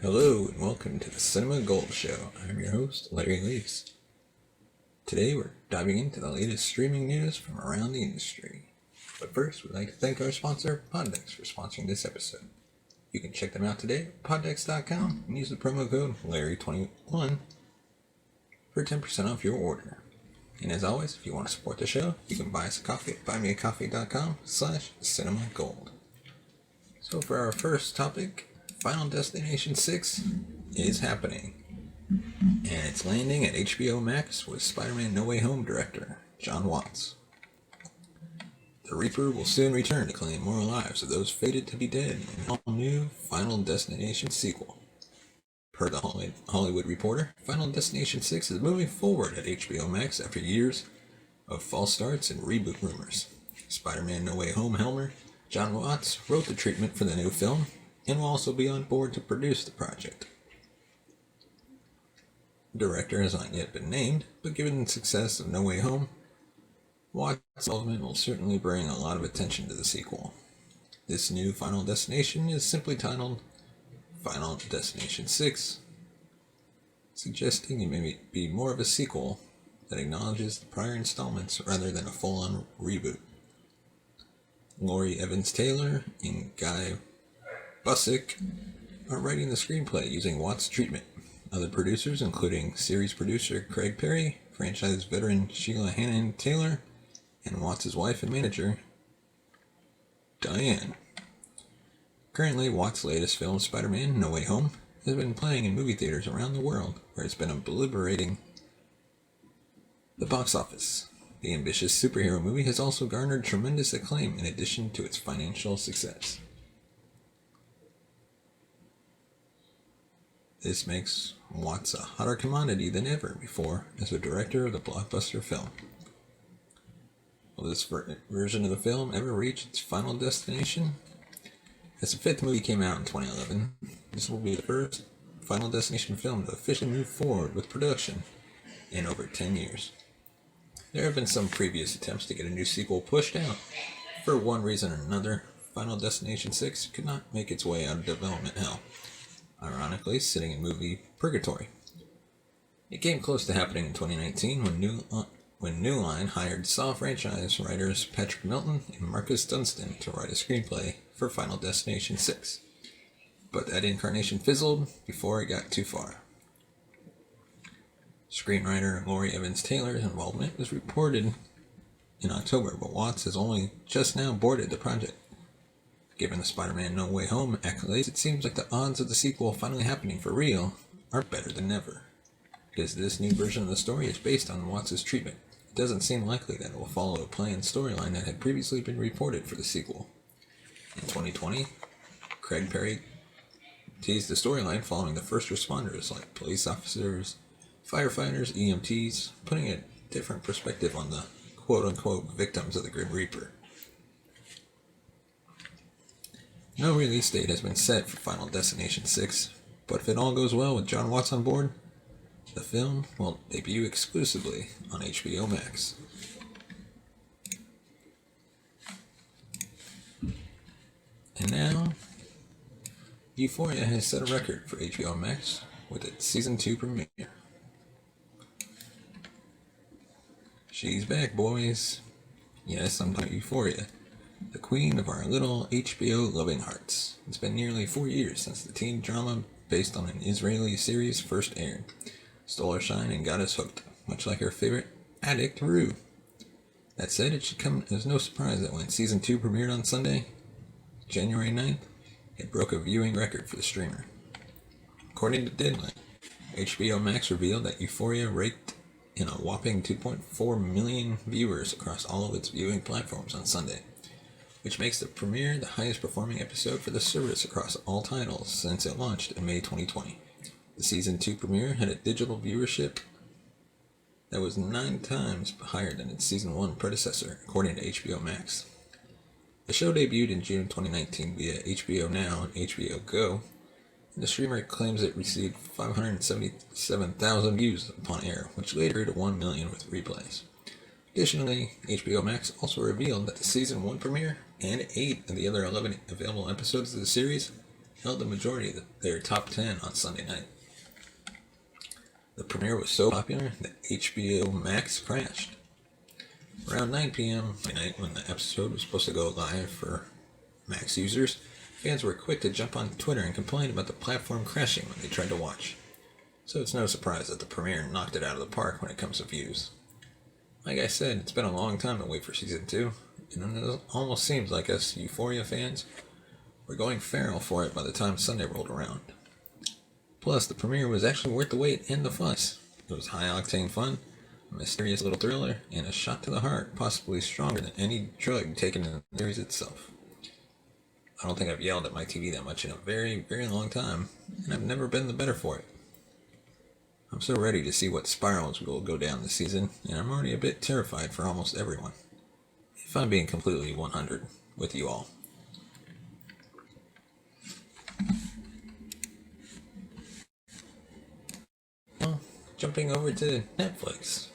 Hello and welcome to the Cinema Gold Show. I'm your host, Larry Leafs. Today we're diving into the latest streaming news from around the industry. But first, we'd like to thank our sponsor, Poddex, for sponsoring this episode. You can check them out today at poddex.com and use the promo code Larry21 for 10% off your order. And as always, if you want to support the show, you can buy us a coffee at buymeacoffee.com/cinemagold. So for our first topic, Final Destination 6 is happening. And it's landing at HBO Max with Spider-Man No Way Home director Jon Watts. The Reaper will soon return to claim more lives of those fated to be dead in an all-new Final Destination sequel. Per the Hollywood Reporter, Final Destination 6 is moving forward at HBO Max after years of false starts and reboot rumors. Spider-Man No Way Home helmer Jon Watts wrote the treatment for the new film and will also be on board to produce the project. The director has not yet been named, but given the success of No Way Home, Watts' involvement will certainly bring a lot of attention to the sequel. This new Final Destination is simply titled Final Destination 6, suggesting it may be more of a sequel that acknowledges the prior installments rather than a full-on reboot. Laurie Evans-Taylor and Guy Busick are writing the screenplay using Watts' treatment. Other producers, including series producer Craig Perry, franchise veteran Sheila Hannon-Taylor, and Watts' wife and manager, Diane. Currently, Watts' latest film, Spider-Man No Way Home, has been playing in movie theaters around the world, where it's been obliterating the box office. The ambitious superhero movie has also garnered tremendous acclaim in addition to its financial success. This makes Watts a hotter commodity than ever before as a director of the blockbuster film. Will this version of the film ever reach its final destination? As the fifth movie came out in 2011, this will be the first Final Destination film to officially move forward with production in over 10 years. There have been some previous attempts to get a new sequel pushed out. For one reason or another, Final Destination 6 could not make its way out of development hell, ironically sitting in movie purgatory. It came close to happening in 2019 when New Line hired Saw franchise writers Patrick Milton and Marcus Dunstan to write a screenplay for Final Destination 6. But that incarnation fizzled before it got too far. Screenwriter Laurie Evans-Taylor's involvement was reported in October, but Watts has only just now boarded the project. Given the Spider-Man No Way Home accolades, it seems like the odds of the sequel finally happening for real are better than ever. Because this new version of the story is based on Watts' treatment, it doesn't seem likely that it will follow a planned storyline that had previously been reported for the sequel. In 2020, Craig Perry teased the storyline following the first responders like police officers, firefighters, EMTs, putting a different perspective on the quote-unquote victims of the Grim Reaper. No release date has been set for Final Destination 6, but if it all goes well with Jon Watts on board, the film will debut exclusively on HBO Max. And now, Euphoria has set a record for HBO Max with its Season 2 premiere. She's back, boys. Yes, I'm talking Euphoria, the queen of our little HBO loving hearts. It's been nearly 4 years since the teen drama based on an Israeli series first aired. Stole our shine and got us hooked, much like our favorite addict, Rue. That said, it should come as no surprise that when Season 2 premiered on Sunday, January 9th, it broke a viewing record for the streamer. According to Deadline, HBO Max revealed that Euphoria raked in a whopping 2.4 million viewers across all of its viewing platforms on Sunday, which makes the premiere the highest performing episode for the service across all titles since it launched in May 2020. The Season 2 premiere had a digital viewership that was 9 times higher than its Season 1 predecessor, according to HBO Max. The show debuted in June 2019 via HBO Now and HBO Go, and the streamer claims it received 577,000 views upon air, which later grew to 1 million with replays. Additionally, HBO Max also revealed that the Season 1 premiere and 8 of the other 11 available episodes of the series held the majority of their top 10 on Sunday night. The premiere was so popular that HBO Max crashed. Around 9 p.m. night, when the episode was supposed to go live for Max users, fans were quick to jump on Twitter and complain about the platform crashing when they tried to watch. So it's no surprise that the premiere knocked it out of the park when it comes to views. Like I said, it's been a long time to wait for Season 2, and it almost seems like us Euphoria fans were going feral for it by the time Sunday rolled around. Plus, the premiere was actually worth the wait and the fuss. It was high-octane fun, a mysterious little thriller, and a shot to the heart, possibly stronger than any drug taken in the series itself. I don't think I've yelled at my TV that much in a very, very long time, and I've never been the better for it. I'm so ready to see what spirals will go down this season, and I'm already a bit terrified for almost everyone. If I'm being completely 100 with you all. Well, jumping over to Netflix.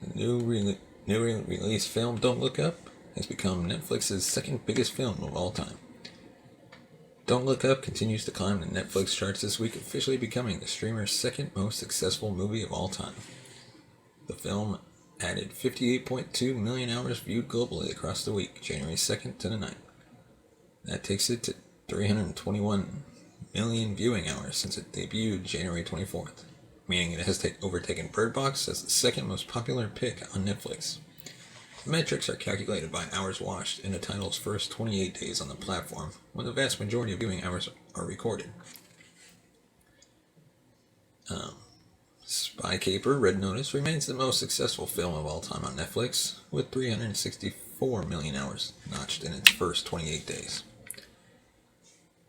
The new release film Don't Look Up has become Netflix's second biggest film of all time. Don't Look Up continues to climb the Netflix charts this week, officially becoming the streamer's second most successful movie of all time. The film added 58.2 million hours viewed globally across the week, January 2nd to the 9th. That takes it to 321 million viewing hours since it debuted January 24th, meaning it has overtaken Bird Box as the second most popular pick on Netflix. The metrics are calculated by hours watched in the title's first 28 days on the platform, when the vast majority of viewing hours are recorded. Spy Caper Red Notice remains the most successful film of all time on Netflix, with 364 million hours notched in its first 28 days.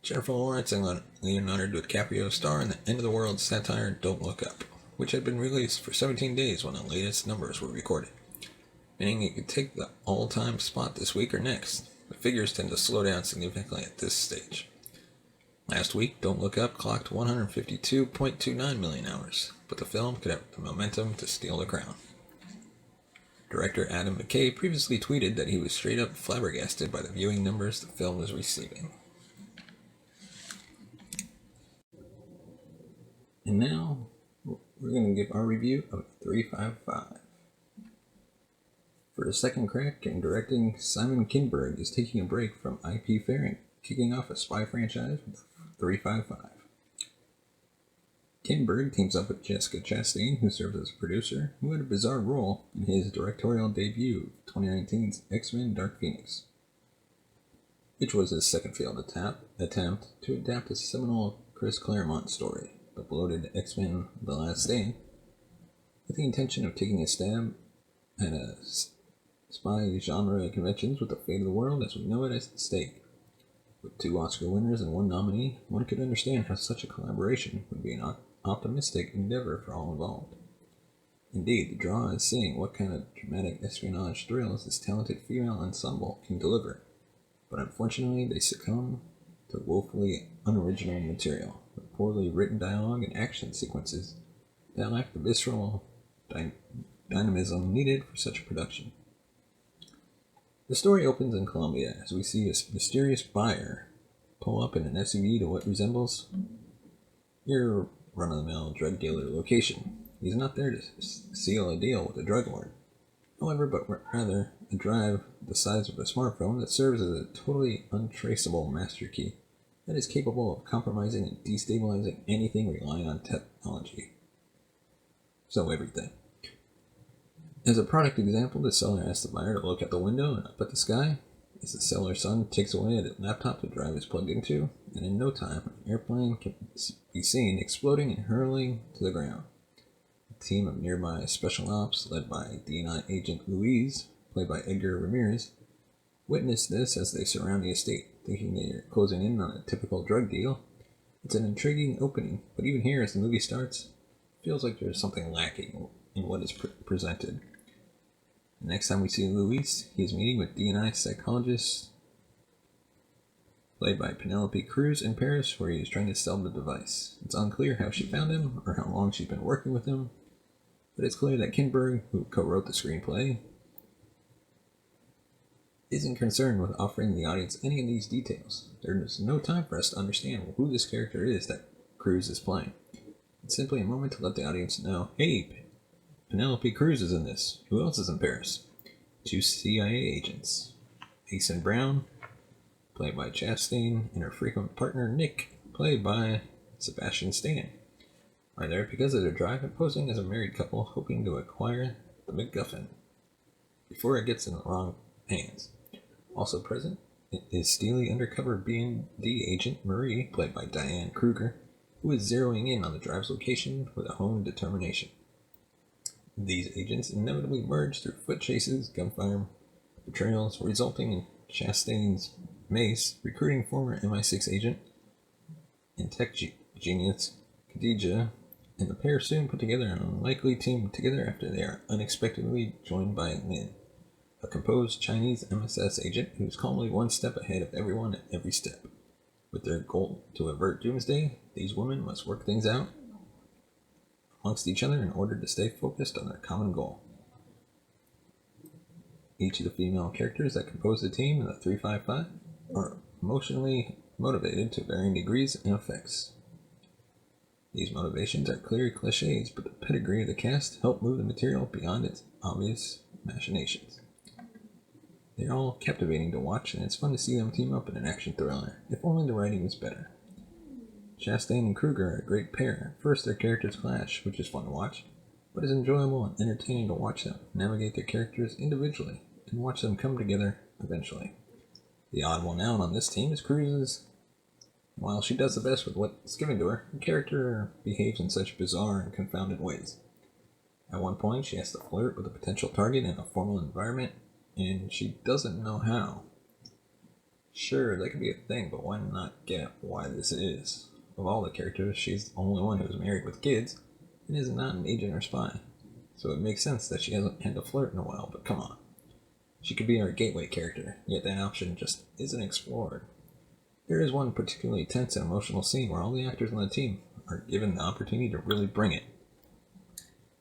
Jennifer Lawrence and Leonardo DiCaprio star in the end-of-the-world satire Don't Look Up, which had been released for 17 days when the latest numbers were recorded, meaning it could take the all-time spot this week or next. The figures tend to slow down significantly at this stage. Last week, Don't Look Up clocked 152.29 million hours, but the film could have the momentum to steal the crown. Director Adam McKay previously tweeted that he was straight up flabbergasted by the viewing numbers the film was receiving. And now, we're going to give our review of 355. For a second crack in directing, Simon Kinberg is taking a break from IP fare and kicking off a spy franchise with 355. Kinberg teams up with Jessica Chastain, who served as a producer, who had a bizarre role in his directorial debut of 2019's X-Men Dark Phoenix, which was his second failed attempt to adapt a seminal Chris Claremont story, The Bloated X-Men The Last Stand, with the intention of taking a stab at a spy genre conventions with the fate of the world as we know it at stake. With 2 Oscar winners and 1 nominee, one could understand how such a collaboration would be an optimistic endeavor for all involved. Indeed, the draw is seeing what kind of dramatic espionage thrills this talented female ensemble can deliver, but unfortunately they succumb to woefully unoriginal material, with poorly written dialogue and action sequences that lack the visceral dynamism needed for such a production. The story opens in Colombia as we see a mysterious buyer pull up in an SUV to what resembles your run-of-the-mill drug dealer location. He's not there to seal a deal with a drug lord, however, but rather a drive the size of a smartphone that serves as a totally untraceable master key that is capable of compromising and destabilizing anything relying on technology. So everything. As a product example, the seller asks the buyer to look out the window and up at the sky, as the seller's son takes away a laptop the drive is plugged into, and in no time, an airplane can be seen exploding and hurling to the ground. A team of nearby special ops, led by DNI agent Louise, played by Edgar Ramirez, witness this as they surround the estate, thinking they are closing in on a typical drug deal. It's an intriguing opening, but even here, as the movie starts, it feels like there's something lacking in what is presented. The next time we see Luis, he is meeting with DNI psychologist, played by Penelope Cruz, in Paris, where he is trying to sell the device. It's unclear how she found him or how long she's been working with him, but it's clear that Kinberg, who co-wrote the screenplay, isn't concerned with offering the audience any of these details. There's no time for us to understand who this character is that Cruz is playing. It's simply a moment to let the audience know, hey, Penelope Cruz is in this. Who else is in Paris? 2 CIA agents. Mason Brown, played by Chastain, and her frequent partner Nick, played by Sebastian Stan, are there because of their drive and posing as a married couple hoping to acquire the MacGuffin before it gets in the wrong hands. Also present is steely undercover B&D agent Marie, played by Diane Kruger, who is zeroing in on the drive's location with a honed determination. These agents inevitably merge through foot chases, gunfire, betrayals, resulting in Chastain's Mace recruiting former MI6 agent and tech genius Khadija, and the pair soon put together an unlikely team together after they are unexpectedly joined by Lin, a composed Chinese MSS agent who is calmly one step ahead of everyone at every step. With their goal to avert doomsday, these women must work things out amongst each other in order to stay focused on their common goal. Each of the female characters that compose the team in the 355 are emotionally motivated to varying degrees and effects. These motivations are clear cliches, but the pedigree of the cast help move the material beyond its obvious machinations. They're all captivating to watch, and it's fun to see them team up in an action thriller, if only the writing was better. Chastain and Kruger are a great pair. At first, their characters clash, which is fun to watch, but it's enjoyable and entertaining to watch them navigate their characters individually and watch them come together eventually. The odd one out on this team is Cruz's. While she does the best with what's given to her, the character behaves in such bizarre and confounded ways. At one point, she has to flirt with a potential target in a formal environment, and she doesn't know how. Sure, that could be a thing, but why not get why this is? Of all the characters, she's the only one who's married with kids, and is not an agent or spy. So it makes sense that she hasn't had to flirt in a while, but come on. She could be our gateway character, yet that option just isn't explored. There is one particularly tense and emotional scene where all the actors on the team are given the opportunity to really bring it.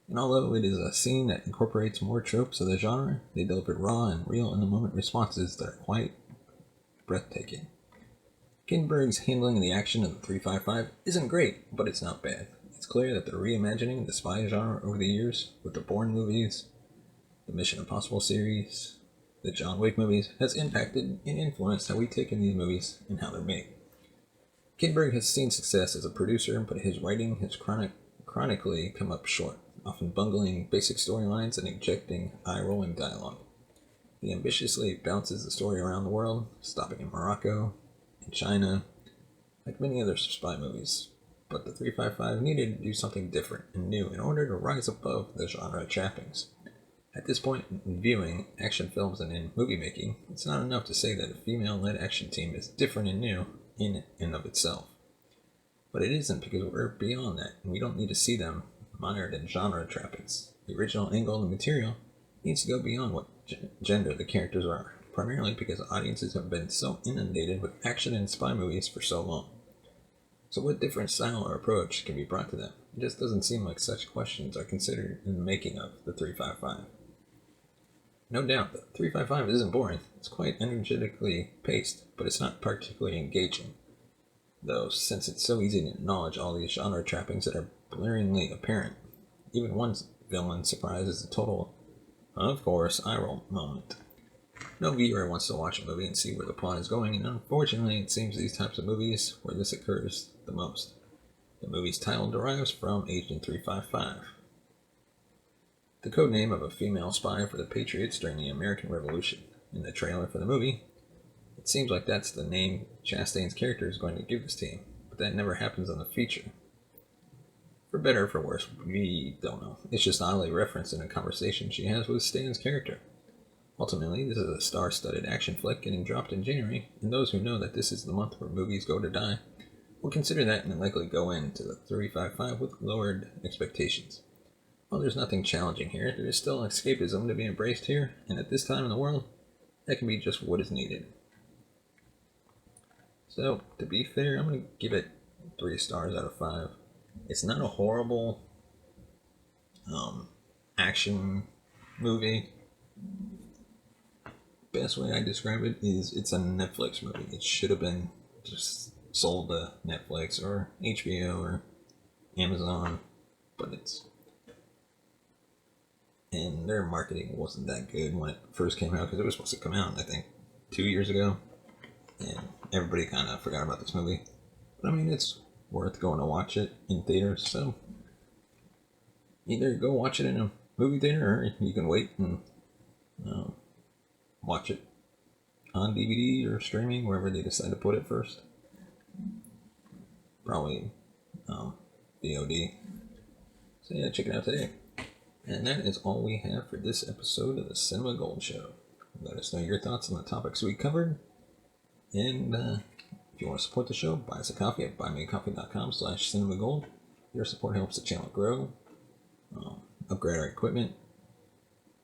And although it is a scene that incorporates more tropes of the genre, they delivered raw and real in-the-moment responses that are quite breathtaking. Kinberg's handling of the action of the 355 isn't great, but it's not bad. It's clear that the reimagining of the spy genre over the years, with the Bourne movies, the Mission Impossible series, the John Wick movies, has impacted and influenced how we take in these movies and how they're made. Kinberg has seen success as a producer, but his writing has chronically come up short, often bungling basic storylines and injecting eye-rolling dialogue. He ambitiously bounces the story around the world, stopping in Morocco, in China, like many other spy movies, but the 355 needed to do something different and new in order to rise above the genre trappings. At this point in viewing action films and in movie making, it's not enough to say that a female-led action team is different and new in and of itself. But it isn't, because we're beyond that, and we don't need to see them mired in genre trappings. The original angle of the material needs to go beyond what gender the characters are, primarily because audiences have been so inundated with action and spy movies for so long. So what different style or approach can be brought to them? It just doesn't seem like such questions are considered in the making of the 355. No doubt, the 355 isn't boring. It's quite energetically paced, but it's not particularly engaging. Though, since it's so easy to acknowledge all these genre trappings that are blaringly apparent, even one villain surprise is a total, of course, eye-roll moment. No viewer wants to watch a movie and see where the plot is going, and unfortunately it seems these types of movies where this occurs the most. The movie's title derives from Agent 355, the code name of a female spy for the Patriots during the American Revolution. In the trailer for the movie, it seems like that's the name Chastain's character is going to give this team, but that never happens on the feature. For better or for worse, we don't know. It's just oddly referenced in a conversation she has with Stan's character. Ultimately, this is a star-studded action flick getting dropped in January, and those who know that this is the month where movies go to die will consider that and likely go into the 355 with lowered expectations. While there's nothing challenging here, there is still escapism to be embraced here, and at this time in the world, that can be just what is needed. So, to be fair, I'm going to give it 3 stars out of 5. It's not a horrible action movie. best way I describe it is it's a Netflix movie. It should have been just sold to Netflix or HBO or Amazon, but it's, and their marketing wasn't that good when it first came out because it was supposed to come out, I think, 2 years ago, and everybody kind of forgot about this movie. But I mean, it's worth going to watch it in theaters, so either go watch it in a movie theater or you can wait and watch it on DVD or streaming, wherever they decide to put it first. Probably VOD. So yeah, check it out today. And that is all we have for this episode of the Cinema Gold Show. Let us know your thoughts on the topics we covered. And if you want to support the show, buy us a coffee at buymeacoffee.com/cinemagold. Your support helps the channel grow, upgrade our equipment,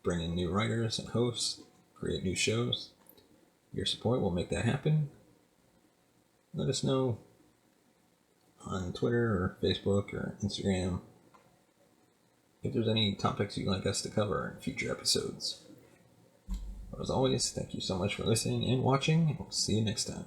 bring in new writers and hosts, create new shows. Your support will make that happen. Let us know on Twitter or Facebook or Instagram if there's any topics you'd like us to cover in future episodes. But as always, thank you so much for listening and watching, and we'll see you next time.